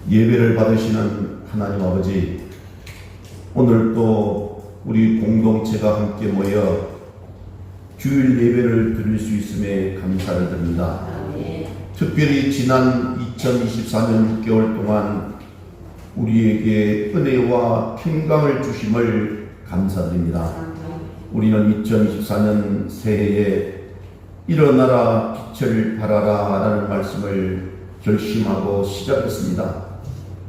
예배를 받으시는 하나님 아버지, 오늘 또 우리 공동체가 함께 모여 주일 예배를 드릴 수 있음에 감사를 드립니다. 특별히 지난 2024년 6개월 동안 우리에게 은혜와 평강을 주심을 감사드립니다. 우리는 2024년 새해에 일어나라 빛을 발하라 라는 말씀을 결심하고 시작했습니다.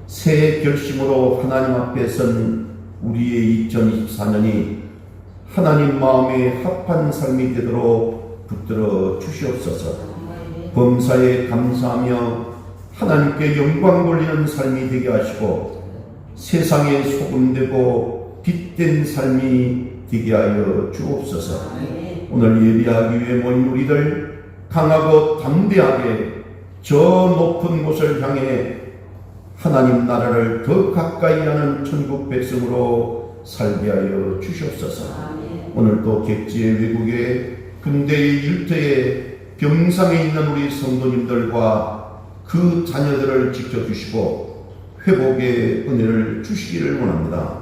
새해 결심으로 하나님 앞에 선 우리의 2024년이 하나님 마음에 합한 삶이 되도록 붙들어 주시옵소서. 범사에 감사하며 하나님께 영광 돌리는 삶이 되게 하시고 세상에 소금되고 빛된 삶이 되게 하여 주옵소서. 오늘 예배하기 위해 모인 우리들 강하고 담대하게 저 높은 곳을 향해 하나님 나라를 더 가까이 하는 천국 백성으로 살게 하여 주시옵소서. 오늘도 객지의 외국에 근대의 일터에 병상에 있는 우리 성도님들과 그 자녀들을 지켜주시고 회복의 은혜를 주시기를 원합니다.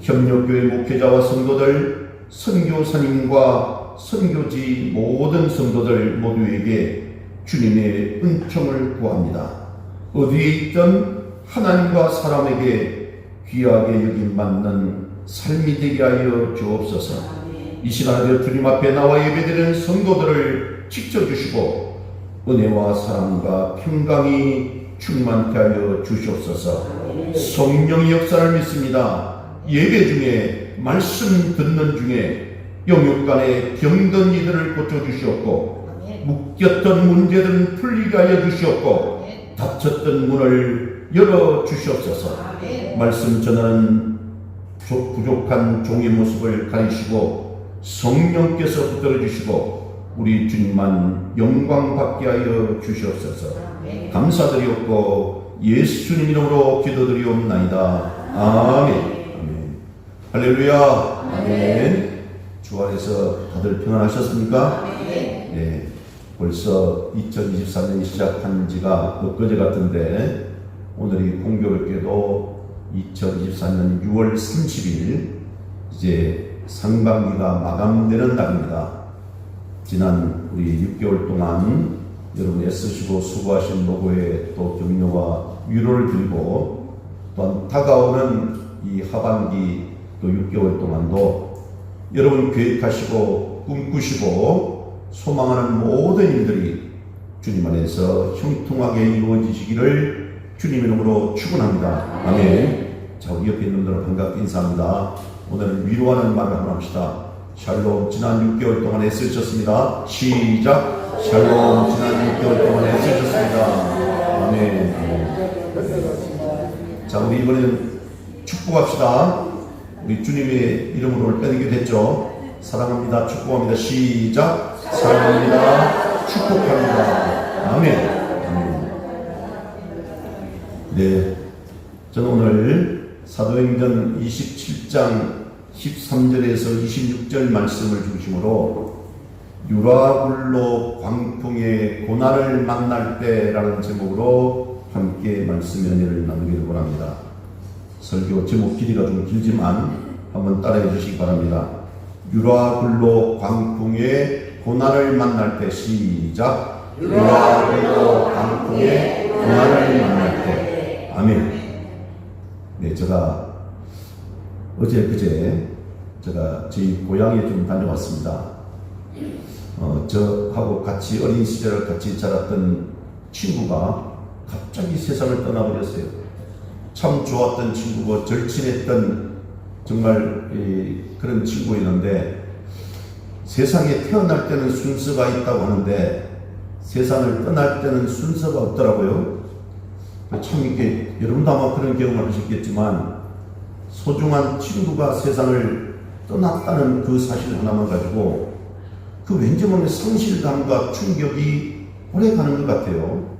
협력교회 목회자와 성도들, 선교사님과 선교지 모든 성도들 모두에게 주님의 은총을 구합니다. 어디에 있든 하나님과 사람에게 귀하게 여김받는 삶이 되게 하여 주옵소서. 이 시간에 주님 앞에 나와 예배드리는 성도들을 지켜주시고 은혜와 사랑과 평강이 충만케 하여 주시옵소서. 성령의 역사를 믿습니다. 예배 중에 말씀 듣는 중에 영육간에 병든 이들을 고쳐주시옵고 묶였던 문제들은 풀리게 하여 주시옵고 닫혔던 문을 열어주시옵소서. 말씀 전하는 부족한 종의 모습을 가리시고 성령께서 붙들어 주시고 우리 주님만 영광 받게 하여 주시옵소서. 감사드리옵고 예수님 이름으로 기도드리옵나이다. 아멘. 아멘. 할렐루야. 아멘. 주 안에서 다들 평안하셨습니까? 네. 벌써 2023년이 시작한 지가 엊그제 같은데 오늘이 공교롭게도 2024년 6월 30일 이제 상반기가 마감되는 날입니다. 지난 우리 6개월 동안 여러분 애쓰시고 수고하신 노고에 또 격려와 위로를 드리고 또한 다가오는 이 하반기 또 6개월 동안도 여러분 계획하시고 꿈꾸시고 소망하는 모든 일들이 주님 안에서 형통하게 이루어지시기를 주님 이름으로 축원합니다. 아멘. 자, 우리 옆에 있는 분들은 반갑게 인사합니다. 오늘은 위로하는 말을 한번 합시다. 샬롬. 지난 6개월 동안 애쓰셨습니다. 시작. 샬롬. 지난 6개월 동안 애쓰셨습니다. 아멘. 자, 우리 이번에는 축복합시다. 우리 주님의 이름으로 빼내기로 했죠. 사랑합니다. 축복합니다. 시작. 사랑합니다. 축복합니다. 아멘. 아멘. 네. 저는 오늘 사도행전 27장 13절에서 26절 말씀을 중심으로 유라굴로 광풍의 고난을 만날 때라는 제목으로 함께 말씀 연회를 나누기를 원합니다. 설교 제목 길이가 좀 길지만 한번 따라해 주시기 바랍니다. 유라굴로 광풍의 고난을 만날 때. 시작. 유라굴로 광풍의 고난을 만날 때. 아멘. 네, 제가 어제 그제 제가 저희 고향에 좀 다녀왔습니다. 저하고 같이 어린 시절을 같이 자랐던 친구가 갑자기 세상을 떠나버렸어요. 참 좋았던 친구고 절친했던 정말 그런 친구였는데 세상에 태어날 때는 순서가 있다고 하는데 세상을 떠날 때는 순서가 없더라고요. 참 이렇게 여러분도 아마 그런 경험을 하셨겠지만 소중한 친구가 세상을 떠났다는 그 사실 하나만 가지고 그 왠지 모르는 상실감과 충격이 오래 가는 것 같아요.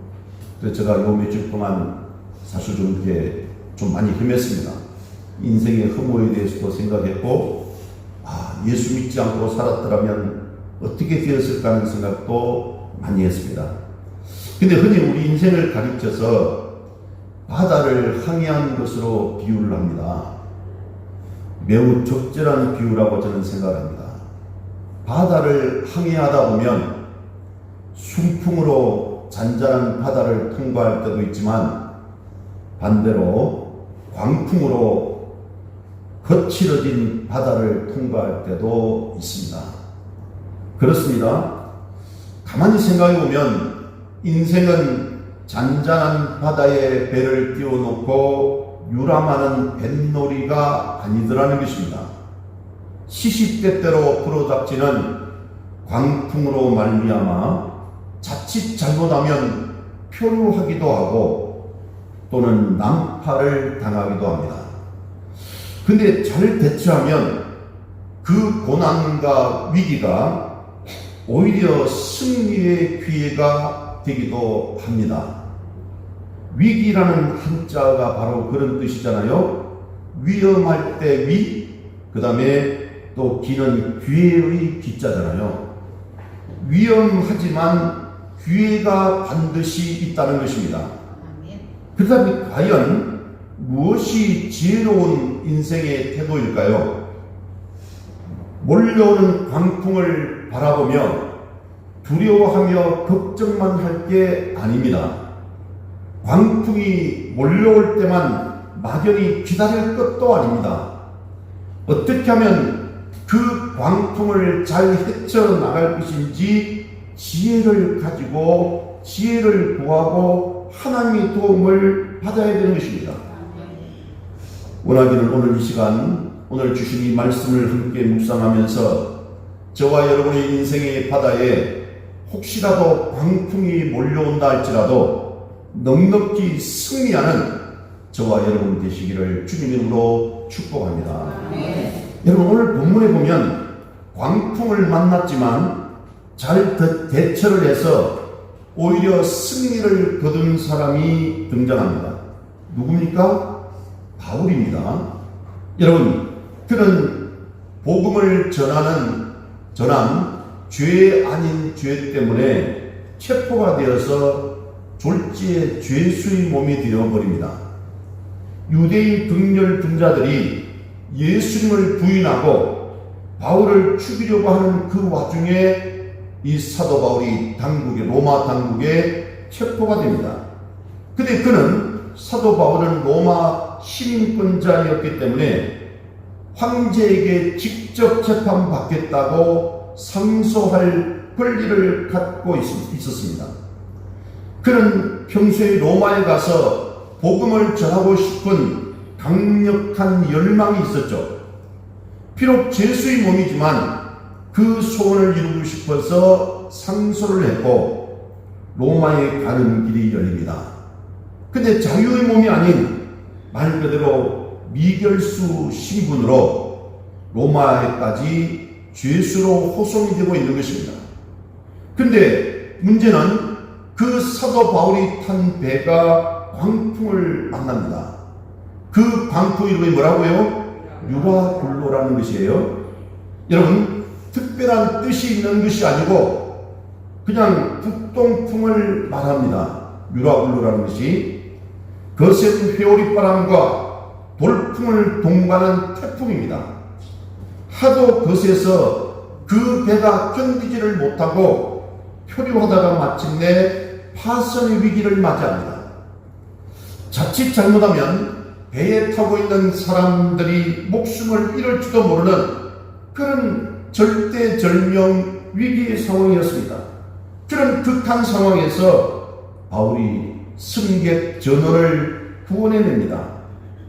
그래서 제가 요 며칠 동안 사실 좀 이렇게 좀 많이 헤맸습니다. 인생의 허무에 대해서도 생각했고 예수 믿지 않고 살았더라면 어떻게 되었을까 하는 생각도 많이 했습니다. 근데 흔히 우리 인생을 가르쳐서 바다를 항해한 것으로 비유를 합니다. 매우 적절한 비유라고 저는 생각합니다. 바다를 항해하다 보면 순풍으로 잔잔한 바다를 통과할 때도 있지만 반대로 광풍으로 거칠어진 바다를 통과할 때도 있습니다. 그렇습니다. 가만히 생각해 보면 인생은 잔잔한 바다에 배를 띄워놓고 유람하는 뱃놀이가 아니더라는 것입니다. 시시때때로 불어닥치는 광풍으로 말미암아 자칫 잘못하면 표류하기도 하고 또는 난파를 당하기도 합니다. 근데 잘 대처하면 그 고난과 위기가 오히려 승리의 기회가 되기도 합니다. 위기라는 한자가 바로 그런 뜻이잖아요. 위험할 때 위, 그 다음에 또 기는 기회의 기자잖아요. 위험하지만 기회가 반드시 있다는 것입니다. 그렇다면 과연 무엇이 지혜로운 인생의 태도일까요? 몰려오는 광풍을 바라보며 두려워하며 걱정만 할 게 아닙니다. 광풍이 몰려올 때만 막연히 기다릴 것도 아닙니다. 어떻게 하면 그 광풍을 잘 헤쳐나갈 것인지 지혜를 가지고 지혜를 구하고 하나님의 도움을 받아야 되는 것입니다. 원하기는 오늘 이 시간 오늘 주신 이 말씀을 함께 묵상하면서 저와 여러분의 인생의 바다에 혹시라도 광풍이 몰려온다 할지라도 넉넉히 승리하는 저와 여러분 되시기를 주님의 이름으로 축복합니다. 여러분 오늘 본문에 보면 광풍을 만났지만 잘 대처를 해서 오히려 승리를 거둔 사람이 등장합니다. 누굽니까? 바울입니다. 여러분 그는 복음을 전한 죄 아닌 죄 때문에 체포가 되어서 졸지에 죄수의 몸이 되어버립니다. 유대인 등렬 등자들이 예수님을 부인하고 바울을 죽이려고 하는 그 와중에 이 사도 바울이 로마 당국에 체포가 됩니다. 근데 그는 사도 바울은 로마 시민권자였기 때문에 황제에게 직접 재판받겠다고 상소할 권리를 갖고 있었습니다. 그는 평소에 로마에 가서 복음을 전하고 싶은 강력한 열망이 있었죠. 비록 죄수의 몸이지만 그 소원을 이루고 싶어서 상소를 했고 로마에 가는 길이 열립니다. 근데 자유의 몸이 아닌 말 그대로 미결수 신분으로 로마에까지 죄수로 호송이 되고 있는 것입니다. 근데 문제는 그 사도 바울이 탄 배가 광풍을 만납니다. 그 광풍 이름이 뭐라고요? 유라굴로라는 것이에요. 여러분 특별한 뜻이 있는 것이 아니고 그냥 북동풍을 말합니다. 유라굴로라는 것이 거센 회오리바람과 돌풍을 동반한 태풍입니다. 하도 거세서 그 배가 견디지를 못하고 표류하다가 마침내 파선의 위기를 맞이합니다. 자칫 잘못하면 배에 타고 있는 사람들이 목숨을 잃을지도 모르는 그런 절대절명 위기의 상황이었습니다. 그런 극한 상황에서 바울이 승객 전원을 구원해냅니다.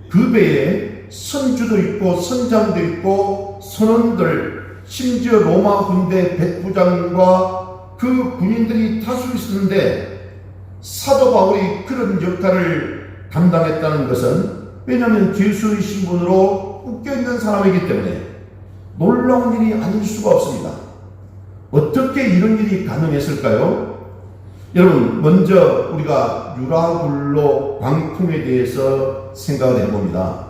그 배에 선주도 있고 선장도 있고 선원들 심지어 로마 군대 백부장과 그 군인들이 다수 있었는데 사도 바울이 그런 역할을 감당했다는 것은 왜냐하면 죄수의 신분으로 묶여있는 사람이기 때문에 놀라운 일이 아닐 수가 없습니다. 어떻게 이런 일이 가능했을까요? 여러분 먼저 우리가 유라굴로 광풍에 대해서 생각을 해봅니다.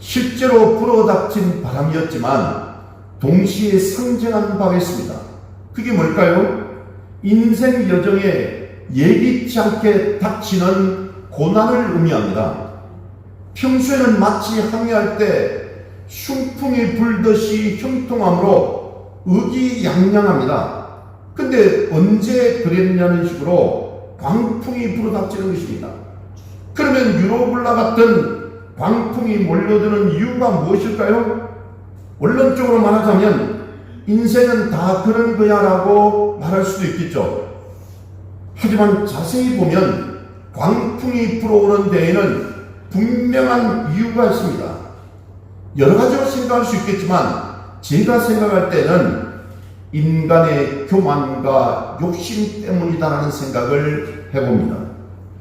실제로 불어닥친 바람이었지만 동시에 상징하는 바가 있습니다. 그게 뭘까요? 인생 여정에 예기치 않게 닥치는 고난을 의미합니다. 평소에는 마치 항해할 때 흉풍이 불듯이 형통함으로 의기양양합니다. 근데 언제 그랬냐는 식으로 광풍이 불어닥치는 것입니다. 그러면 유로블라 같은 광풍이 몰려드는 이유가 무엇일까요? 원론적으로 말하자면 인생은 다 그런 거야 라고 말할 수도 있겠죠. 하지만 자세히 보면 광풍이 불어오는 데에는 분명한 이유가 있습니다. 여러 가지로 생각할 수 있겠지만 제가 생각할 때는 인간의 교만과 욕심 때문이다라는 생각을 해봅니다.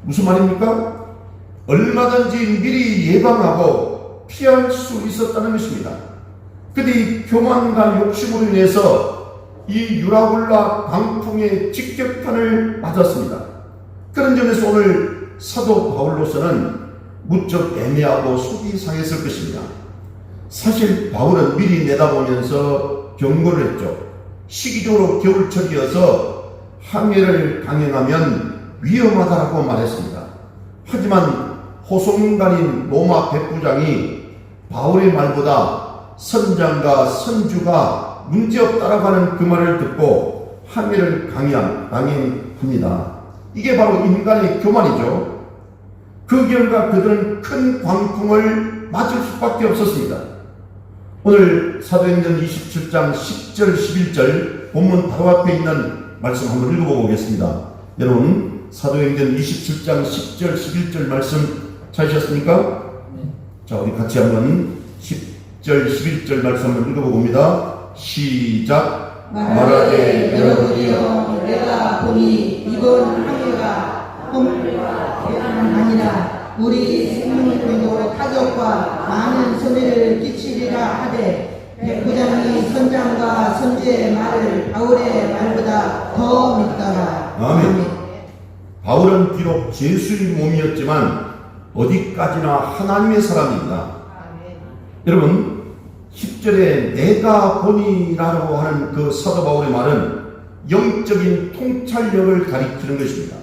무슨 말입니까? 얼마든지 미리 예방하고 피할 수 있었다는 것입니다. 근데 이 교만과 욕심으로 인해서 이 유라굴라 광풍의 직격탄을 맞았습니다. 그런 점에서 오늘 사도 바울로서는 무척 애매하고 속이 상했을 것입니다. 사실 바울은 미리 내다보면서 경고를 했죠. 시기적으로 겨울철이어서 항해를 강행하면 위험하다라고 말했습니다. 하지만 호송인간인 로마 백부장이 바울의 말보다 선장과 선주가 문제없다라고 하는 그 말을 듣고 항해를 강행합니다. 이게 바로 인간의 교만이죠. 그 결과 그들은 큰 광풍을 맞을 수밖에 없었습니다. 오늘 사도행전 27장 10절 11절 본문 바로 앞에 있는 말씀 한번 읽어보고 오겠습니다. 여러분 사도행전 27장 10절 11절 말씀 찾으셨습니까? 자, 우리 같이 한번 10절 11절 말씀 한번 읽어보고 옵니다. 시작. 말하되 여러분이여 내가 보니 이번 항해가 험불과 대단은 아니라 우리 생명에도 타격과 많은 손해를 끼치리라 하되 백부장이 선장과 선주의 말을 바울의 말보다 더 믿더라. 아멘. 바울은 비록 죄수의 몸이었지만 어디까지나 하나님의 사람입니다. 여러분 10절에 내가 보니라고 하는 그 사도 바울의 말은 영적인 통찰력을 가리키는 것입니다.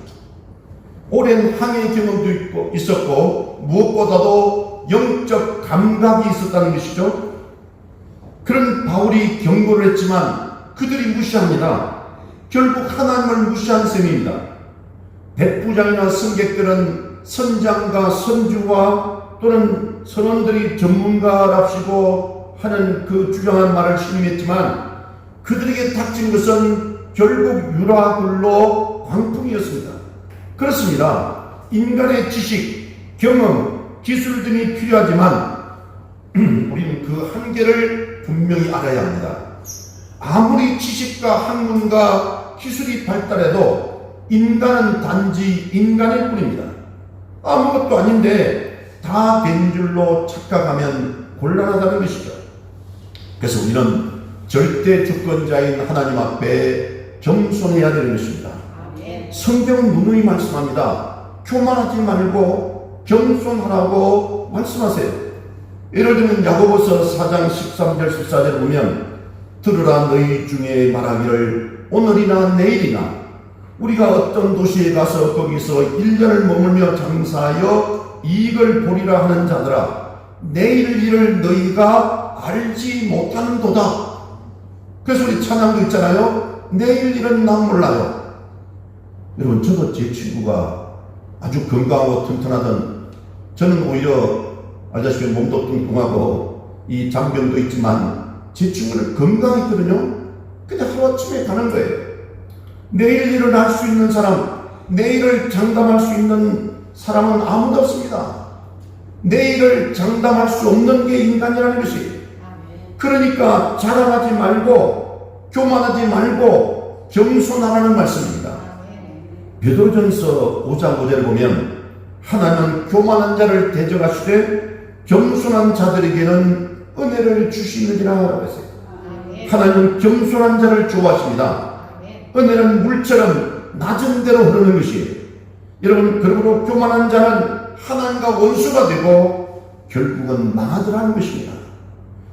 오랜 항해 경험도 있었고 무엇보다도 영적 감각이 있었다는 것이죠. 그런 바울이 경고를 했지만 그들이 무시합니다. 결국 하나님을 무시한 셈입니다. 백부장이나 승객들은 선장과 선주와 또는 선원들이 전문가랍시고 하는 그 주장한 말을 신임했지만 그들에게 닥친 것은 결국 유라굴로 광풍이었습니다. 그렇습니다. 인간의 지식, 경험, 기술 등이 필요하지만 우리는 그 한계를 분명히 알아야 합니다. 아무리 지식과 학문과 기술이 발달해도 인간은 단지 인간일 뿐입니다. 아무것도 아닌데 다 된 줄로 착각하면 곤란하다는 것이죠. 그래서 우리는 절대 주권자인 하나님 앞에 겸손해야 되는 것입니다. 성경은 누누이 말씀합니다. 교만하지 말고 겸손하라고 말씀하세요. 예를 들면 야고보서 4장 13절 14절 보면 들으라 너희 중에 말하기를 오늘이나 내일이나 우리가 어떤 도시에 가서 거기서 1년을 머물며 장사하여 이익을 보리라 하는 자들아 내일 일을 너희가 알지 못하는도다. 그래서 우리 찬양도 있잖아요. 내일 일은 난 몰라요. 여러분 저도 제 친구가 아주 건강하고 튼튼하던 저는 오히려 알다시피 몸도 뚱뚱하고 이 장병도 있지만 제 친구는 건강했거든요. 근데 하루아침에 가는 거예요. 내일 일을 할 수 있는 사람, 내일을 장담할 수 있는 사람은 아무도 없습니다. 내일을 장담할 수 없는 게 인간이라는 것이. 그러니까 자랑하지 말고 교만하지 말고 겸손하라는 말씀입니다. 베드로전서 5장 5절을 보면 하나님은 교만한 자를 대적하시되 겸손한 자들에게는 은혜를 주시느니라 라고 했어요. 하나님은 겸손한 자를 좋아하십니다. 은혜는 물처럼 낮은 데로 흐르는 것이에요. 여러분 그러므로 교만한 자는 하나님과 원수가 되고 결국은 망하더라는 것입니다.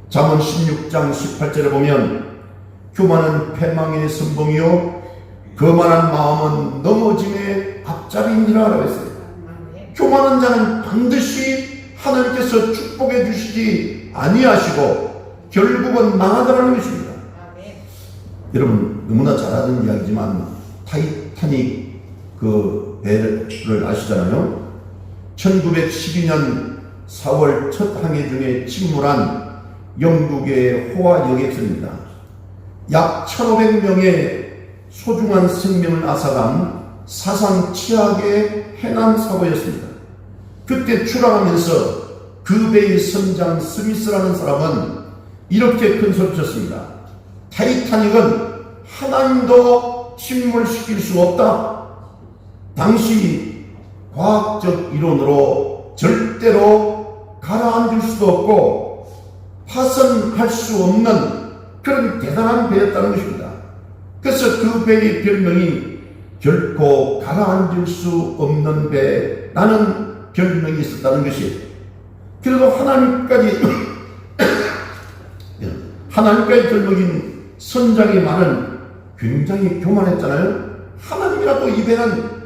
잠언 16장 18절에 보면 교만은 패망의 선봉이요 거만한 마음은 넘어짐의 앞잡이니라 라고 했어요. 교만한 자는 반드시 하나님께서 축복해 주시지 아니하시고 결국은 망하더라는 것입니다. 여러분 너무나 잘 아는 이야기지만 타이타닉 그 배를 아시잖아요. 1912년 4월 첫 항해 중에 침몰한 영국의 호화 여객선입니다. 약 1,500명의 소중한 생명을 앗아간 사상 최악의 해난 사고였습니다. 그때 추락하면서 그 배의 선장 스미스라는 사람은 이렇게 큰 소리를 쳤습니다. 타이타닉은 하나님도 침몰시킬 수 없다. 당시 과학적 이론으로 절대로 가라앉을 수도 없고 파손할 수 없는 그런 대단한 배였다는 것입니다. 그래서 그 배의 별명이 결코 가라앉을 수 없는 배라는 별명이 있었다는 것이에요. 그래도 하나님까지 별명인 선장의 말은 굉장히 교만했잖아요. 하나님이라도 이 배는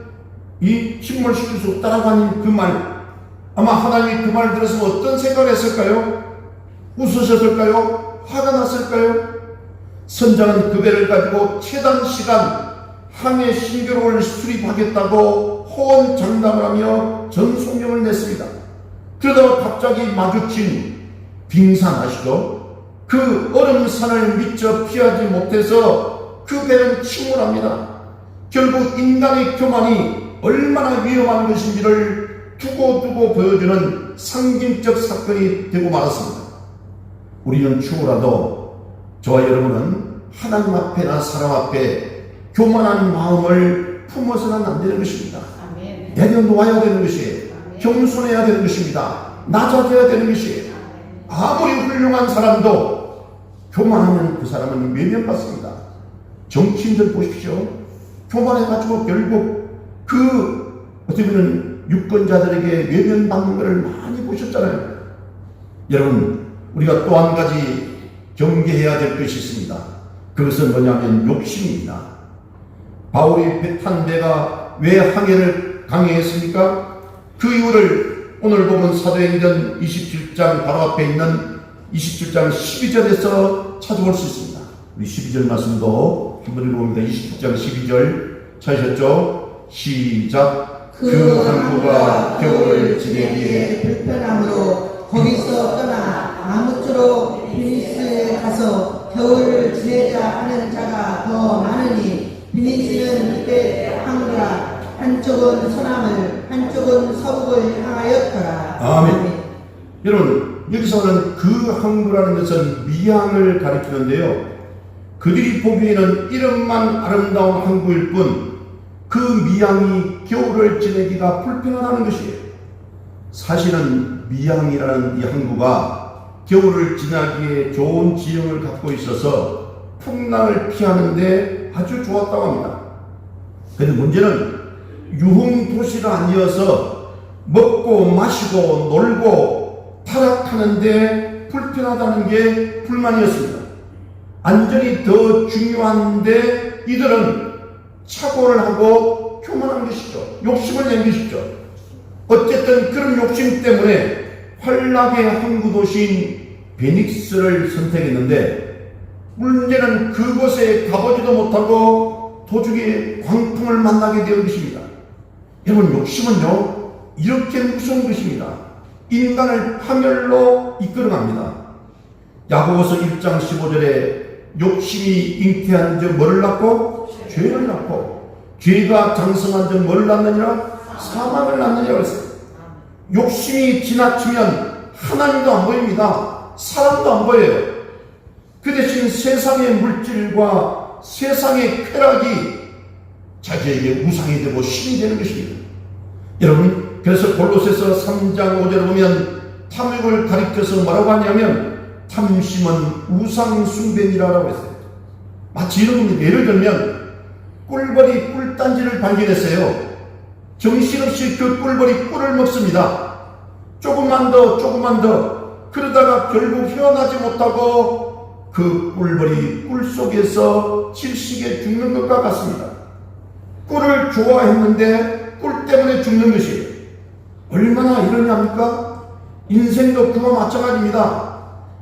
이 침몰시킬 수 없다라고 하는 그 말, 아마 하나님이 그 말을 들었으면 어떤 생각을 했을까요? 웃으셨을까요? 화가 났을까요? 선장은 그 배를 가지고 최단 시간 항해 신기록을 수립하겠다고 호언장담을 하며 전속력을 냈습니다. 그러다가 갑자기 마주친 빙산 아시죠? 그 얼음산을 미처 피하지 못해서 그 배는 침몰합니다. 결국 인간의 교만이 얼마나 위험한 것인지를 두고두고 보여주는 상징적 사건이 되고 말았습니다. 우리는 추후라도 저와 여러분은 하나님 앞에나 사람 앞에 교만한 마음을 품어서는 안 되는 것입니다. 내려 놓아야 되는 것이에요. 겸손해야 되는 것입니다. 낮아져야 되는 것이에요. 아무리 훌륭한 사람도 교만하면 그 사람은 외면받습니다. 정치인들 보십시오. 교만해가지고 결국 그 어떻게 보면 유권자들에게 외면받는 것을 많이 보셨잖아요. 여러분, 우리가 또 한 가지 경계해야 될 것이 있습니다. 그것은 뭐냐면 욕심입니다. 바울이 탄 배가 왜 항해를 강행했습니까? 그 이유를 오늘 보면 사도행전 27장 바로 앞에 있는 27장 12절에서 찾아볼 수 있습니다. 우리 12절 말씀도 한번 읽어봅니다. 27장 12절 찾으셨죠? 시작. 그 항구가 겨울을 지내기에 불편함으로 거기서 떠나 아무쪼록 피니스에 가서 겨울을 지내자 하는 자가 더 많으니 피니스는 이때 항구라 한쪽은 서남을 한쪽은 서북을 향하였더라. 아멘. 여러분, 여기서는 그 항구라는 것은 미항을 가리키는데요. 그들이 보기에는 이름만 아름다운 항구일 뿐 그 미항이 겨울을 지내기가 불편하다는 것이에요. 사실은 미항이라는 이 항구가 겨울을 지나기에 좋은 지형을 갖고 있어서 풍랑을 피하는데 아주 좋았다고 합니다. 그런데 문제는 유흥도시가 아니어서 먹고 마시고 놀고 타락하는데 불편하다는 게 불만이었습니다. 안전이 더 중요한데 이들은 착오를 하고 교만한 것이죠. 욕심을 낸 것이죠. 어쨌든 그런 욕심 때문에 환락의 항구도시인 베닉스를 선택했는데 문제는 그곳에 가보지도 못하고 도중에 광풍을 만나게 된 것입니다. 여러분, 욕심은요 이렇게 무서운 것입니다. 인간을 파멸로 이끌어갑니다. 야고보서 1장 15절에 욕심이 잉태한 적 뭐를 낳고? 죄를 낳고 죄가 장성한 적 뭐를 낳느니라? 사망을 낳느니라 그랬어요. 욕심이 지나치면 하나님도 안 보입니다. 사람도 안 보여요. 그 대신 세상의 물질과 세상의 쾌락이 자기에게 우상이 되고 신이 되는 것입니다. 여러분, 그래서 골로새서 3장 5절을 보면 탐욕을 가리켜서 뭐라고 하냐면 탐심은 우상 숭배니라라고 했어요. 마치 이런 겁니다. 예를 들면 꿀벌이 꿀단지를 발견했어요. 정신없이 그 꿀벌이 꿀을 먹습니다. 조금만 더 그러다가 결국 헤어나지 못하고 그 꿀벌이 꿀 속에서 질식에 죽는 것과 같습니다. 꿀을 좋아했는데 꿀 때문에 죽는 것이에요. 얼마나 이러냐합니까? 인생도 그와 마찬가지입니다.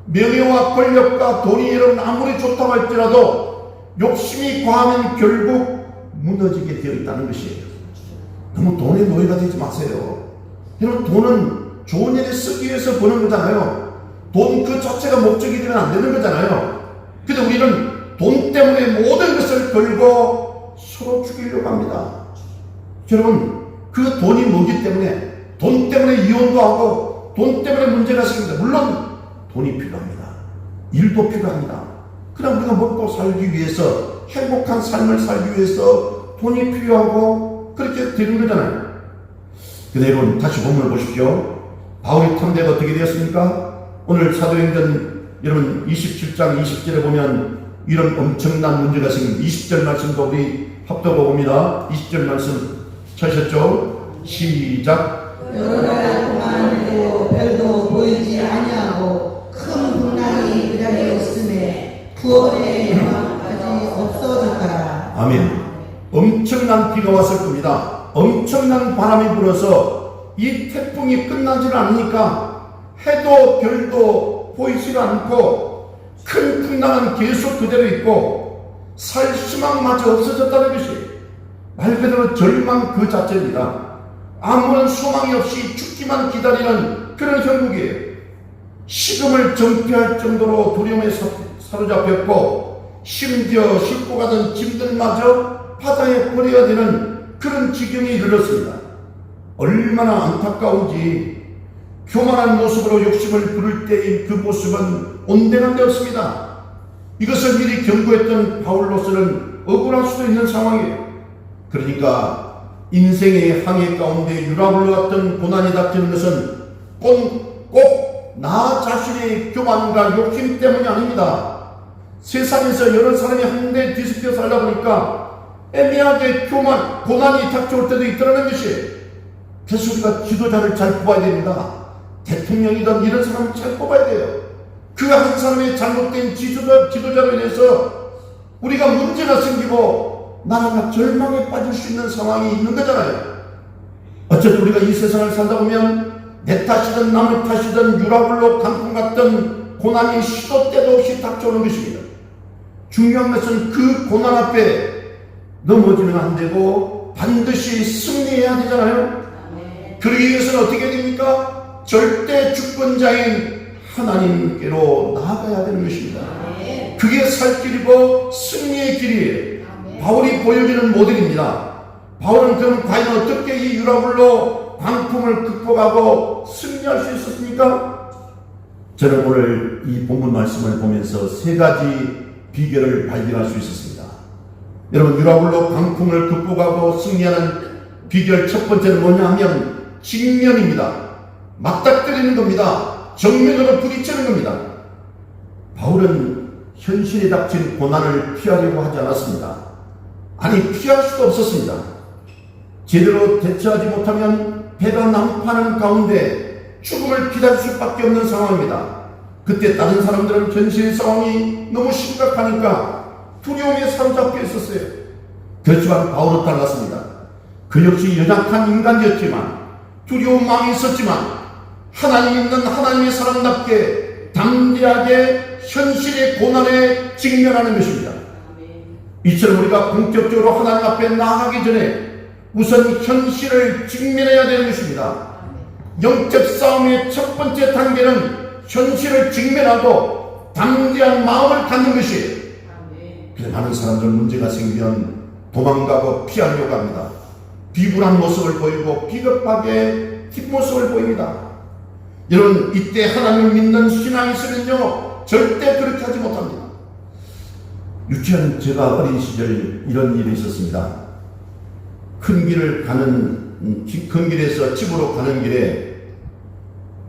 명예와 권력과 돈이 여러분 아무리 좋다고 할지라도 욕심이 과하면 결국 무너지게 되어 있다는 것이에요. 너무 돈의 노예가 되지 마세요. 여러분, 돈은 좋은 일에 쓰기 위해서 버는 거잖아요. 돈 그 자체가 목적이 되면 안 되는 거잖아요. 근데 우리는 돈 때문에 모든 것을 걸고 서로 죽이려고 합니다. 여러분, 그 돈이 뭐기 때문에, 돈 때문에 이혼도 하고 돈 때문에 문제가 생깁니다. 물론 돈이 필요합니다. 일도 필요합니다. 그냥 우리가 먹고 살기 위해서, 행복한 삶을 살기 위해서 돈이 필요하고 그렇게 되는 거잖아요. 근데 여러분, 다시 본문을 보십시오. 바울의 탐대가 어떻게 되었습니까? 오늘 사도행전 여러분 27장 20절에 보면 이런 엄청난 문제가 생깁니다. 20절 말씀도 우리 합독해 봅니다. 20절 말씀 찾으셨죠? 시작. 여러 날 동안에도 별도 보이지 아니하고 큰 풍랑이 그 자리에 있음에 구원의 영광까지 없어졌더라. 아멘. 엄청난 비가 왔을 겁니다. 엄청난 바람이 불어서 이 태풍이 끝나지를 않으니까 해도 별도 보이지가 않고 큰 풍랑은 계속 그대로 있고 살 희망마저 없어졌다는 것이 말 그대로 절망 그 자체입니다. 아무런 소망이 없이 죽기만 기다리는 그런 형국이에요. 식음을 전폐할 정도로 두려움에 사로잡혔고 심지어 싣고 가던 짐들마저 바다에 버려야 되는 그런 지경에 이르렀습니다. 얼마나 안타까운지 교만한 모습으로 욕심을 부릴 때의 그 모습은 온데간 데 없습니다. 이것을 미리 경고했던 바울로서는 억울할 수도 있는 상황이에요. 그러니까 인생의 항해 가운데 유라굴로 같은 고난이 닥치는 것은 꼭 나 자신의 교만과 욕심 때문이 아닙니다. 세상에서 여러 사람이 한데 뒤섞여 살다 보니까 애매하게 고난이 닥쳐올 때도 있더라는 것이. 그래서 우리가 지도자를 잘 뽑아야 됩니다. 대통령이든 이런 사람을 잘 뽑아야 돼요. 그 한 사람의 잘못된 지도자로 인해서 우리가 문제가 생기고 나라가 절망에 빠질 수 있는 상황이 있는 거잖아요. 어쨌든 우리가 이 세상을 살다 보면 내 탓이든 남의 탓이든 유라굴로 강풍 같던 고난이 시도 때도 없이 닥쳐오는 것입니다. 중요한 것은 그 고난 앞에 넘어지면 안 되고 반드시 승리해야 되잖아요. 그러기 위해서는 어떻게 됩니까? 절대 주권자인 하나님께로 나아가야 되는 것입니다. 그게 살 길이고 승리의 길이에요. 바울이 보여주는 모델입니다. 바울은 그럼 과연 어떻게 이 유라굴로 광풍을 극복하고 승리할 수 있었습니까? 저는 오늘 이 본문 말씀을 보면서 세 가지 비결을 발견할 수 있었습니다. 여러분, 유라굴로 광풍을 극복하고 승리하는 비결 첫 번째는 뭐냐 하면 직면입니다. 맞닥뜨리는 겁니다. 정면으로 부딪히는 겁니다. 바울은 현실에 닥친 고난을 피하려고 하지 않았습니다. 아니, 피할 수도 없었습니다. 제대로 대처하지 못하면 배가 난파하는 가운데 죽음을 기다릴 수밖에 없는 상황입니다. 그때 다른 사람들은 현실 상황이 너무 심각하니까 두려움에 사로잡혀 있었어요. 그렇지만 바울은 달랐습니다. 그 역시 연약한 인간이었지만 두려운 마음이 있었지만 하나님 있는 하나님의 사람답게 담대하게 현실의 고난에 직면하는 것입니다. 이처럼 우리가 본격적으로 하나님 앞에 나아가기 전에 우선 현실을 직면해야 되는 것입니다. 영적 싸움의 첫 번째 단계는 현실을 직면하고 담대한 마음을 갖는 것이에요. 그래서 많은 사람들 문제가 생기면 도망가고 피하려고 합니다. 비굴한 모습을 보이고 비겁하게 뒷모습을 보입니다. 여러분, 이때 하나님을 믿는 신앙이 있으면요 절대 그렇게 하지 못합니다. 유치원 제가 어린 시절 이런 일이 있었습니다. 큰 길에서 집으로 가는 길에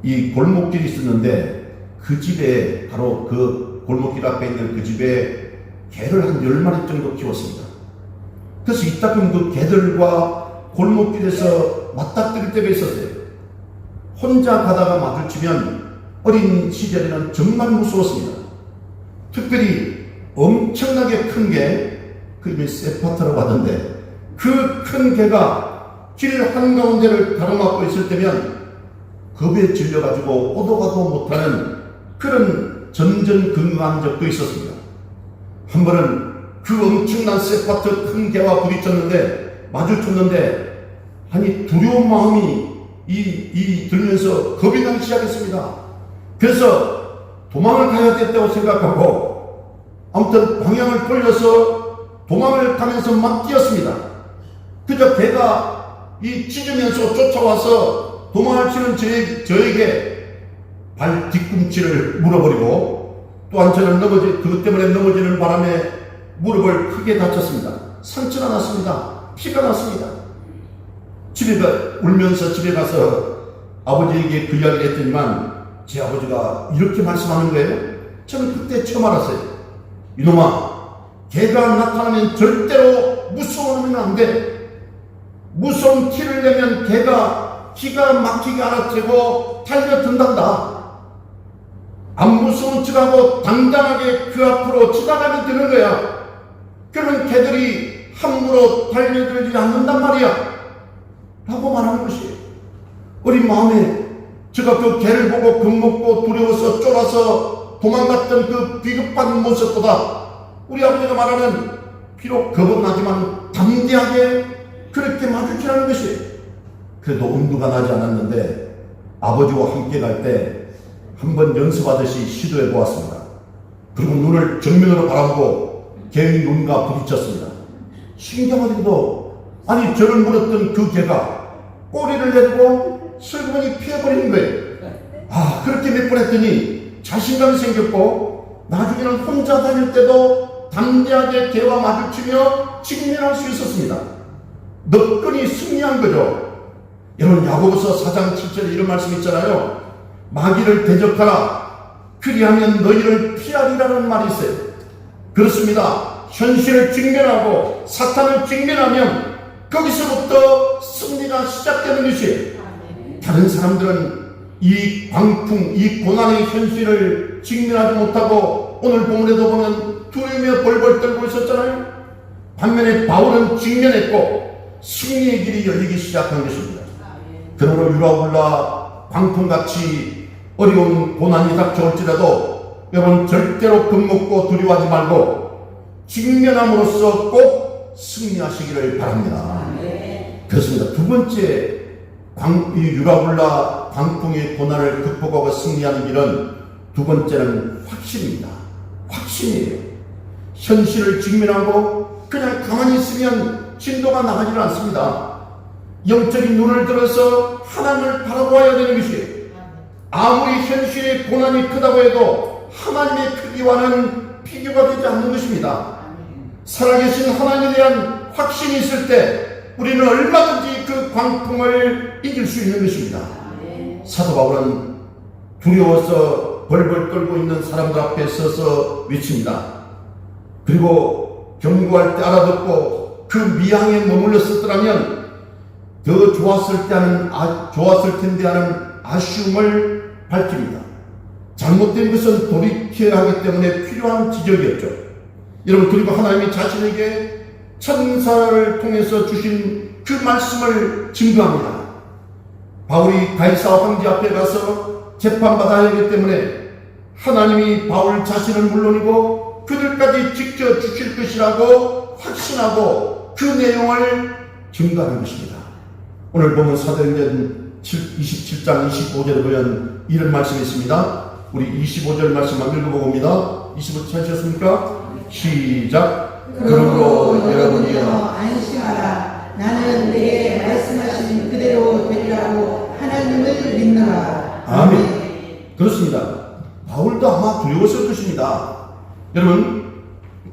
이 골목길이 있었는데 그 집에 바로 그 골목길 앞에 있는 그 집에 개를 한 10마리 정도 키웠습니다. 그래서 이따 보면 그 개들과 골목길에서 맞닥뜨릴 때가 있었어요. 혼자 가다가 마주치면 어린 시절에는 정말 무서웠습니다. 특별히 엄청나게 큰 개, 그 이름이 세파트라고 하던데 그 큰 개가 길 한가운데를 가로막고 있을 때면 겁에 질려가지고 오도 가도 못하는 그런 전전긍긍한 적도 있었습니다. 한 번은 그 엄청난 세파트 큰 개와 마주쳤는데 아니 두려운 마음이 들면서 겁이 나기 시작했습니다. 그래서 도망을 가야겠다고 생각하고 아무튼 방향을 돌려서 도망을 가면서 막 뛰었습니다. 그저 개가 짖으면서 쫓아와서 도망을 치는 저에게 발 뒤꿈치를 물어버리고 또한 저는 그것 때문에 넘어지는 바람에 무릎을 크게 다쳤습니다. 상처가 났습니다. 피가 났습니다. 울면서 집에 가서 아버지에게 그 이야기를 했더니만 제 아버지가 이렇게 말씀하는 거예요. 저는 그때 처음 알았어요. 이놈아, 개가 나타나면 절대로 무서워하면 안 돼. 무서운 티를 내면 개가 기가 막히게 알아채고 달려든단다. 안 무서운 척하고 당당하게 그 앞으로 지나가면 되는 거야. 그러면 개들이 함부로 달려들지 않는단 말이야. 라고 말하는 것이에요. 어린 마음에 제가 그 개를 보고 겁먹고 두려워서 쫄아서 도망갔던 그 비급한 모습보다 우리 아버지가 말하는 비록 겁은 나지만 담대하게 그렇게 마주치라는 것이에요. 그래도 엄두가 나지 않았는데 아버지와 함께 갈 때 한번 연습하듯이 시도해 보았습니다. 그리고 눈을 정면으로 바라보고 개의 눈과 부딪혔습니다. 신기하게도 아니 저를 물었던 그 개가 꼬리를 내리고 슬그머니 피해버리는 거예요. 그렇게 몇 번 했더니 자신감이 생겼고 나중에는 혼자 다닐 때도 담대하게 개와 마주치며 직면할 수 있었습니다. 너끈히 승리한 거죠. 여러분 야고보서 4장 7절에 이런 말씀 있잖아요. 마귀를 대적하라 그리하면 너희를 피하리라는 말이 있어요. 그렇습니다. 현실을 직면하고 사탄을 직면하면 거기서부터 승리가 시작되는 것이에요. 다른 사람들은 이 광풍, 이 고난의 현실을 직면하지 못하고 오늘 본문에도 보면 두려우며 벌벌 떨고 있었잖아요. 반면에 바울은 직면했고 승리의 길이 열리기 시작한 것입니다. 그러므로 유라굴라 광풍같이 어려운 고난이 닥쳐올지라도 여러분 절대로 겁먹고 두려워하지 말고 직면함으로써 꼭 승리하시기를 바랍니다. 그렇습니다. 두 번째 유라굴라 광풍의 고난을 극복하고 승리하는 길은 두 번째는 확신입니다. 확신이에요. 현실을 직면하고 그냥 가만히 있으면 진도가 나가지는 않습니다. 영적인 눈을 들어서 하나님을 바라보아야 되는 것이에요. 아무리 현실의 고난이 크다고 해도 하나님의 크기와는 비교가 되지 않는 것입니다. 살아계신 하나님에 대한 확신이 있을 때 우리는 얼마든지 그 광풍을 이길 수 있는 것입니다. 사도 바울은 두려워서 벌벌 떨고 있는 사람들 앞에 서서 외칩니다. 그리고 경고할 때 알아듣고 그 미항에 머물렀었더라면 더 좋았을 텐데 하는 아쉬움을 밝힙니다. 잘못된 것은 돌이켜야 하기 때문에 필요한 지적이었죠. 여러분, 그리고 하나님이 자신에게 천사를 통해서 주신 그 말씀을 증거합니다. 바울이 가이사 황제 앞에 가서 재판받아야 하기 때문에 하나님이 바울 자신을 물론이고 그들까지 지켜주실 것이라고 확신하고 그 내용을 증거하는 것입니다. 오늘 보면 사도행전 27장 25절에 보면 이런 말씀이 있습니다. 우리 25절 말씀 한번 읽어봅니다. 25절 찾으셨습니까? 시작. 그러므로 여러분이여 안심하라. 나는 내게 말씀하신 그대로 되리라고 하나님을 믿노라. 아멘. 그렇습니다. 바울도 아마 두려웠을 것입니다. 여러분,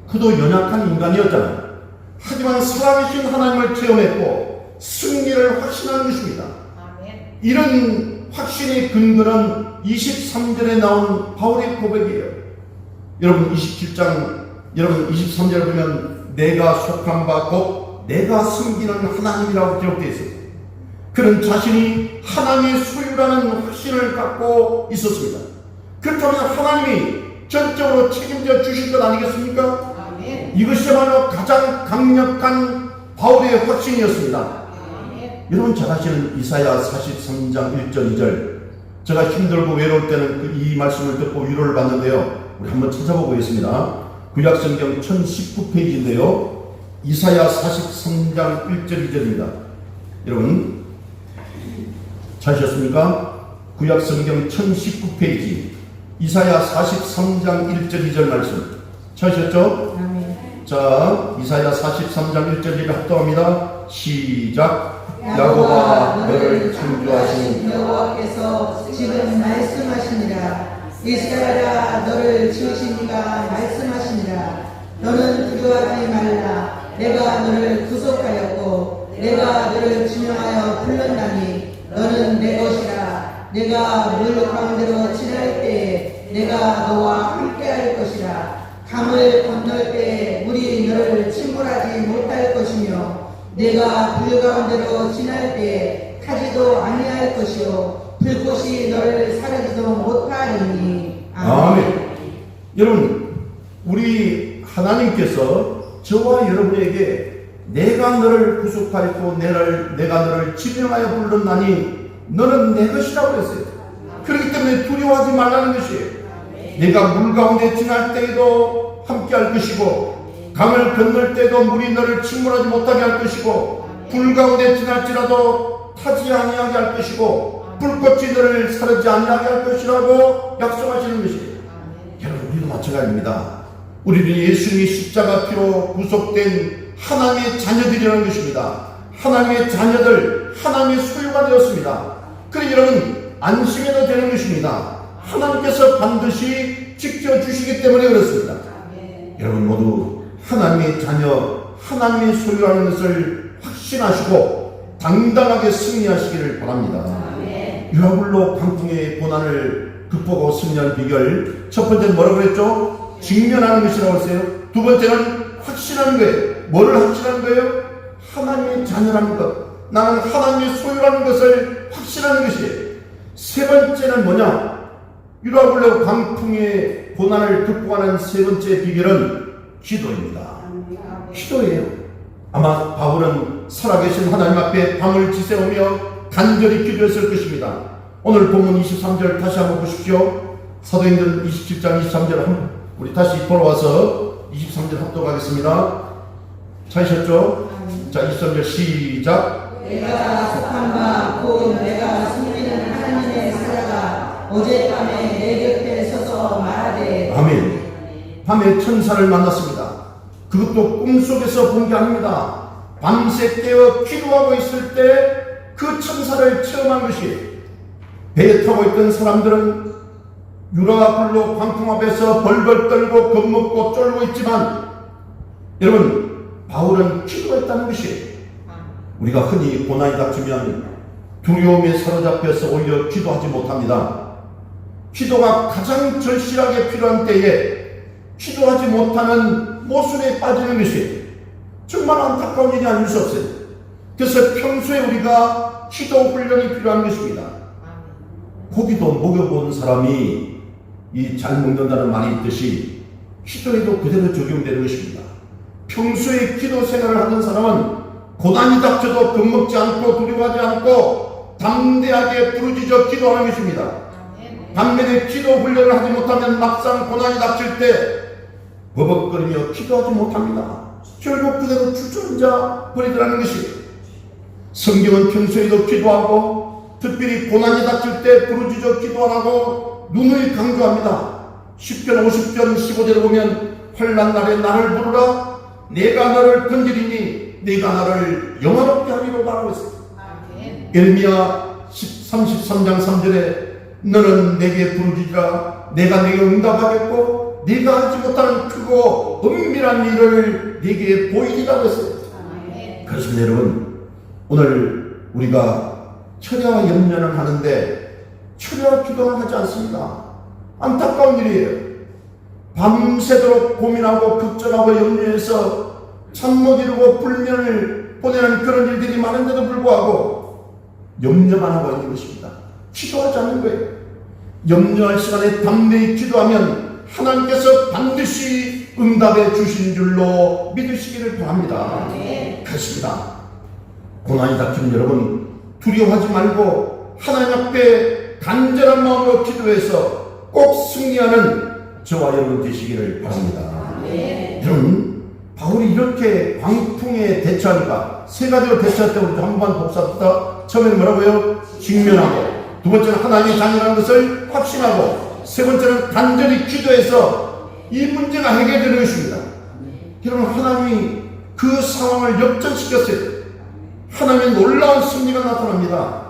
그도 연약한 인간이었잖아요. 하지만 살아계신 하나님을 체험했고 승리를 확신하는 것입니다. 이런 확신의 근거는 23절에 나온 바울의 고백이에요. 여러분 23절에 보면 내가 속한 바 곧 내가 섬기는 하나님이라고 기록되어 있어요. 그는 자신이 하나님의 소유라는 확신을 갖고 있었습니다. 그렇다면 하나님이 전적으로 책임져 주실 것 아니겠습니까? 이것이야말로 가장 강력한 바울의 확신이었습니다. 여러분 잘 아시는 이사야 43장 1절 2절, 제가 힘들고 외로울 때는 이 말씀을 듣고 위로를 받는데요. 우리 한번 찾아보겠습니다. 구약성경 1019페이지인데요. 이사야 43장 1절 2절입니다. 여러분 찾으셨습니까? 구약성경 1019페이지 이사야 43장 1절 2절 말씀 찾으셨죠? 아멘. 자, 이사야 43장 1절 2절 합동합니다. 시작. 야곱아 너를 창조하신 여호와께서 지금 말씀하시니라. 이스라엘아 너를 지으신 이가 말씀하시니라. 너는 두려워하지 말라. 내가 너를 구속하였고 내가 너를 지명하여 불렀나니 너는 내 것이라. 내가 물 가운데로 지날 때에 내가 너와 함께할 것이라. 강을 건널 때에 물이 너를 침몰하지 못할 것이며 내가 불 가운데로 지날 때에 타지도 아니할 것이요 불꽃이 너를 사르지도 못하리니. 아멘. 여러분, 우리 하나님께서 저와 여러분에게 내가 너를 구속하였고 내가 너를 지명하여 불렀나니 너는 내 것이라고 했어요. 그렇기 때문에 두려워하지 말라는 것이에요. 내가 물 가운데 지날 때에도 함께 할 것이고 강을 건널 때도 물이 너를 침몰하지 못하게 할 것이고 불 가운데 지날지라도 타지 아니하게 할 것이고 불꽃이 너를 사르지 아니하게 할 것이라고 약속하시는 것이에요. 여러분, 우리도 마찬가지입니다. 우리는 예수님의 십자가 피로 구속된 하나님의 자녀들이라는 것입니다. 하나님의 자녀들, 하나님의 소유가 되었습니다. 그러니 여러분 안심해도 되는 것입니다. 하나님께서 반드시 지켜주시기 때문에 그렇습니다. 여러분 모두 하나님의 자녀, 하나님의 소유라는 것을 확신하시고 당당하게 승리하시기를 바랍니다. 유아굴로 광풍의 고난을 극복하고 승리하는 비결, 첫 번째는 뭐라고 그랬죠? 직면하는 것이라고 했어요. 두 번째는 확신하는 거예요. 뭐를 확신하는 거예요? 하나님의 자녀라는 것, 나는 하나님의 소유라는 것을 확신하는 것이에요. 세 번째는 뭐냐? 유라굴로 광풍의 고난을 극복하는 세 번째 비결은 기도입니다. 기도예요. 아마 바울은 살아계신 하나님 앞에 밤을 지새우며 간절히 기도했을 것입니다. 오늘 본문 23절 다시 한번 보십시오. 사도행전 27장 23절 우리 다시 돌아와서 23절 합독하겠습니다. 찾으셨죠? 자, 23절 시작. 내가 속한 바 곧 내가 숨기는 하나님의 사자가 어젯밤에 내 곁에 서서 말하되. 아멘. 밤에 천사를 만났습니다. 그것도 꿈속에서 본 게 아닙니다. 밤새 깨어 기도하고 있을 때 그 천사를 체험한 것이, 배에 타고 있던 사람들은 유라굴로 광풍 앞에서 벌벌 떨고 겁먹고 쫄고 있지만 여러분 바울은 기도했다는 것이에요. 우리가 흔히 고난이 닥치면 두려움에 사로잡혀서 오히려 기도하지 못합니다. 기도가 가장 절실하게 필요한 때에 기도하지 못하는 모순에 빠지는 것이 정말 안타까운 일이 아닐 수 없어요. 그래서 평소에 우리가 기도 훈련이 필요한 것입니다. 고기도 먹여본 사람이 이 잘 먹는다는 말이 있듯이 기도에도 그대로 적용되는 것입니다. 평소에 기도 생활을 하는 사람은 고난이 닥쳐도 겁먹지 않고 두려워하지 않고 담대하게 부르짖어 기도하는 것입니다. 반면에 기도 훈련을 하지 못하면 막상 고난이 닥칠 때 버벅거리며 기도하지 못합니다. 결국 그대로 주저앉아 버리더라는 것이에요. 성경은 평소에도 기도하고 특별히 고난이 닥칠 때 부르짖어 기도하라고 눈을 강조합니다. 10편 50편 15절에 보면 환난 날에 나를 부르라 내가 너를 건지리니 내가 너를 영화롭게 하리로 말하고 있습니다. 에르미야 33장 3절에 너는 내게 부르짖으라 내가 내게 응답하겠고 네가 하지 못하는 크고 은밀한 일을 네게 보이리라고 했어요. 그렇습니다. 여러분, 오늘 우리가 철야와 염려는 하는데 철야와 기도는 하지 않습니다. 안타까운 일이에요. 밤새도록 고민하고 걱정하고 염려해서 잠 못 이루고 불면을 보내는 그런 일들이 많은데도 불구하고 염려만 하고 있는 것입니다. 기도하지 않는 거예요. 염려할 시간에 담대히 기도하면 하나님께서 반드시 응답해 주신 줄로 믿으시기를 바랍니다. 그렇습니다. 고난이 닥치는 여러분, 두려워하지 말고 하나님 앞에 간절한 마음으로 기도해서 꼭 승리하는 저와 여러분 되시기를 바랍니다. 여러분, 바울이 이렇게 광풍에 대처하니까 세 가지로 대처할 때 우리 한번 복습합시다. 처음에는 뭐라고요? 직면하고, 두 번째는 하나님의 자녀라는 것을 확신하고, 세 번째는 간절히 기도해서 이 문제가 해결되는 것입니다. 여러분, 하나님이 그 상황을 역전시켰어요. 하나님의 놀라운 승리가 나타납니다.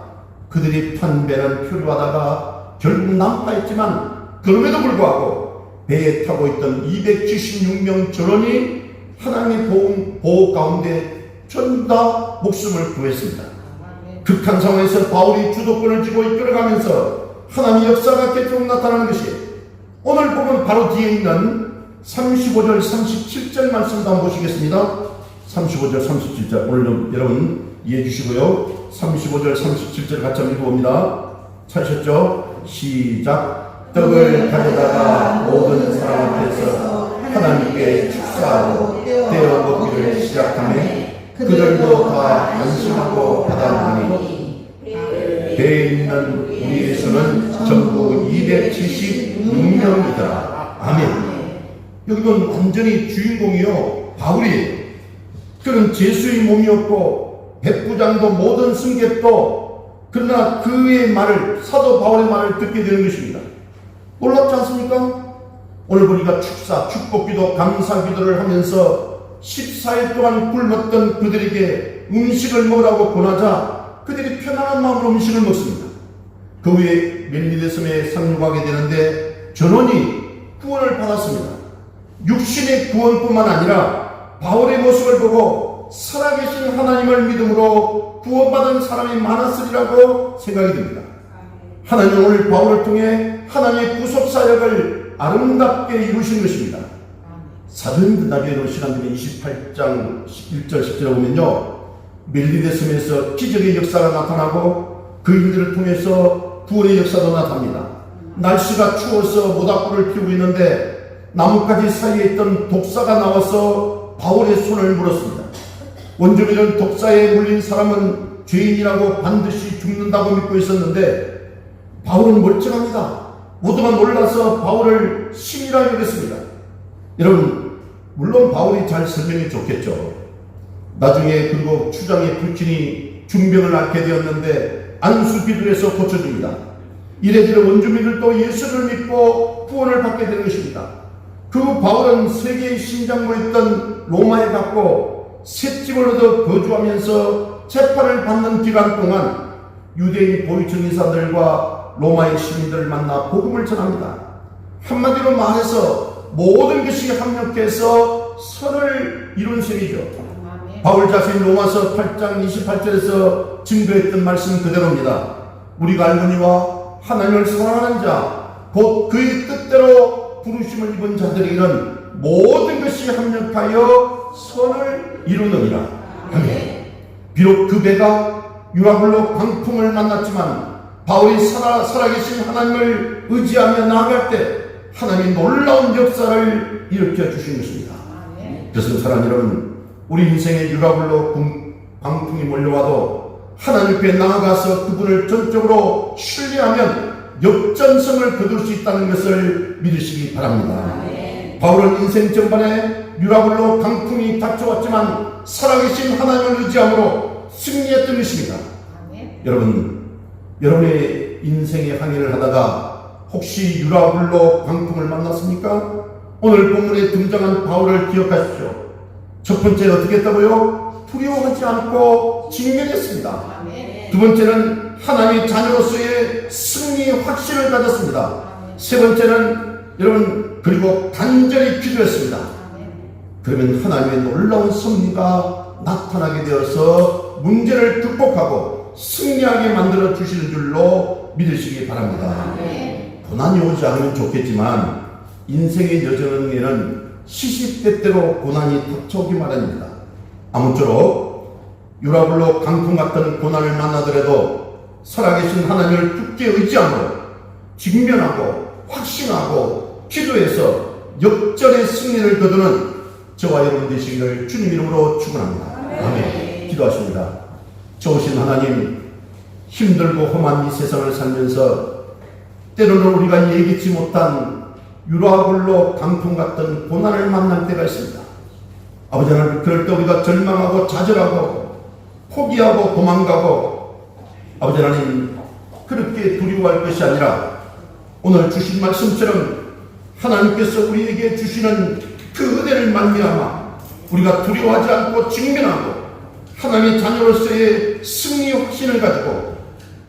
그들이 판배는 표류하다가 결국 난파했지만 그럼에도 불구하고 배에 타고 있던 276명 전원이 하나님의 보호 가운데 전부 다 목숨을 구했습니다. 극한 상황에서 바울이 주도권을 쥐고 이끌어가면서 하나님의 역사가 계속 나타나는 것이 오늘 보면 바로 뒤에 있는 35절 37절 말씀도 한번 보시겠습니다. 35절 37절 오늘 좀 여러분 이해해 주시고요. 35절 37절 같이 한번 읽어봅니다. 찾으셨죠? 시작. 떡을 가져다가 모든 사람 앞에서 하나님께 축사하고 떼어 먹기를 시작하며 그들도 다 안심하고 받아보니 배에 있는 우리의 수는 전부 276명이더라. 아멘. 여기는 완전히 주인공이요 바울이에요. 그는 제수의 몸이었고 백부장도 모든 승객도, 그러나 그의 말을, 사도 바울의 말을 듣게 되는 것입니다. 놀랍지 않습니까? 오늘 보니까 축사, 축복기도, 감사기도를 하면서 14일 동안 굶었던 그들에게 음식을 먹으라고 권하자 그들이 편안한 마음으로 음식을 먹습니다. 그 후에 멜리데 섬에 상륙하게 되는데 전원이 구원을 받았습니다. 육신의 구원뿐만 아니라 바울의 모습을 보고 살아계신 하나님을 믿음으로 구원받은 사람이 많았으리라고 생각이 듭니다. 하나님은 오늘 바울을 통해 하나님의 구속사역을 아름답게 이루신 것입니다. 사도행전 나중에 신앙기록 28장 1절 10절에 보면요, 멜리데 섬에서 기적의 역사가 나타나고 그 일들을 통해서 구원의 역사도 나타납니다. 날씨가 추워서 모닥불을 피우고 있는데 나뭇가지 사이에 있던 독사가 나와서 바울의 손을 물었습니다. 원주민은 독사에 물린 사람은 죄인이라고 반드시 죽는다고 믿고 있었는데 바울은 멀쩡합니다. 모두가 놀라서 바울을 신이라 여겼습니다. 여러분, 물론 바울이 잘 설명이 좋겠죠. 나중에 그리고 추장의 불친이 중병을 앓게 되었는데 안수기도에서 고쳐줍니다. 이래저래 원주민들도 예수를 믿고 구원을 받게 되는 것입니다. 그 바울은 세계의 신장으로 있던 로마에 갔고 셋집을 얻어 거주하면서 재판을 받는 기간 동안 유대인 보위층 인사들과 로마의 시민들을 만나 복음을 전합니다. 한마디로 말해서 모든 것이 합력해서 선을 이룬 셈이죠. 바울 자신이 로마서 8장 28절에서 증거했던 말씀 그대로입니다. 우리가 알거니와 하나님을 사랑하는 자 곧 그의 뜻대로 부르심을 입은 자들에게는 모든 것이 합력하여 선을 이루느니라. 아멘. 비록 그 배가 유라굴로 광풍을 만났지만 바울이 살아계신 하나님을 의지하며 나아갈 때 하나님이 놀라운 역사를 일으켜 주신 것입니다. 그래서 사랑 여러분, 우리 인생의 유라굴로 광풍이 몰려와도 하나님 앞에 나아가서 그분을 전적으로 신뢰하면 역전성을 거둘 수 있다는 것을 믿으시기 바랍니다. 바울은 인생 전반에 유라굴로 강풍이 닥쳐왔지만 살아계신 하나님을 의지함으로 승리했던 것입니다. 여러분, 여러분의 인생의 항해를 하다가 혹시 유라굴로 강풍을 만났습니까? 오늘 본문에 등장한 바울을 기억하십시오. 첫 번째는 어떻게 했다고요? 두려워하지 않고 직면했습니다. 두 번째는 하나님의 자녀로서의 승리의 확신을 가졌습니다. 세 번째는 여러분 그리고 간절히 기도했습니다. 그러면 하나님의 놀라운 섭리가 나타나게 되어서 문제를 극복하고 승리하게 만들어 주시는 줄로 믿으시기 바랍니다. 고난이 오지 않으면 좋겠지만 인생의 여정에는 시시때때로 고난이 닥쳐오기 마련입니다. 아무쪼록 유라굴로 강풍 같은 고난을 만나더라도 살아계신 하나님을 굳게 의지함으로 직면하고 확신하고 기도해서 역전의 승리를 거두는 저와 여러분 되시기를 주님 이름으로 축원합니다. 아멘. 기도하십니다. 좋으신 하나님, 힘들고 험한 이 세상을 살면서 때로는 우리가 예기치 못한 유라굴로 강풍 같은 고난을 만날 때가 있습니다. 아버지 하나님, 그럴 때 우리가 절망하고 좌절하고 포기하고 도망가고, 아버지 하나님, 그렇게 두려워할 것이 아니라 오늘 주신 말씀처럼 하나님께서 우리에게 주시는 그 은혜를 말미암아 우리가 두려워하지 않고 직면하고 하나님의 자녀로서의 승리 확신을 가지고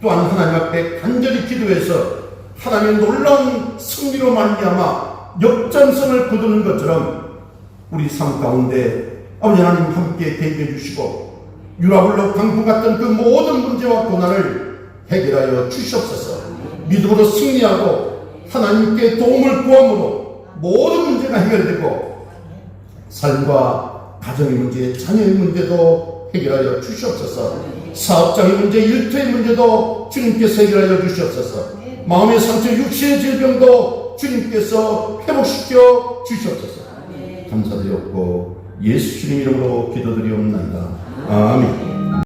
또한 하나님 앞에 간절히 기도해서 하나님의 놀라운 승리로 말미암아 역전성을 거두는 것처럼 우리 삶 가운데 아버지 하나님 함께 대비해 주시고 유라굴로 강풍 같은 그 모든 문제와 고난을 해결하여 주시옵소서. 믿음으로 승리하고 하나님께 도움을 구함으로 모든 문제가 해결되고 삶과 가정의 문제, 자녀의 문제도 해결하여 주시옵소서. 사업장의 문제, 일터의 문제도 주님께서 해결하여 주시옵소서. 마음의 상처, 육체의 질병도 주님께서 회복시켜 주시옵소서. 감사드렸고 예수 주님 이름으로 기도드리옵나이다. 아멘.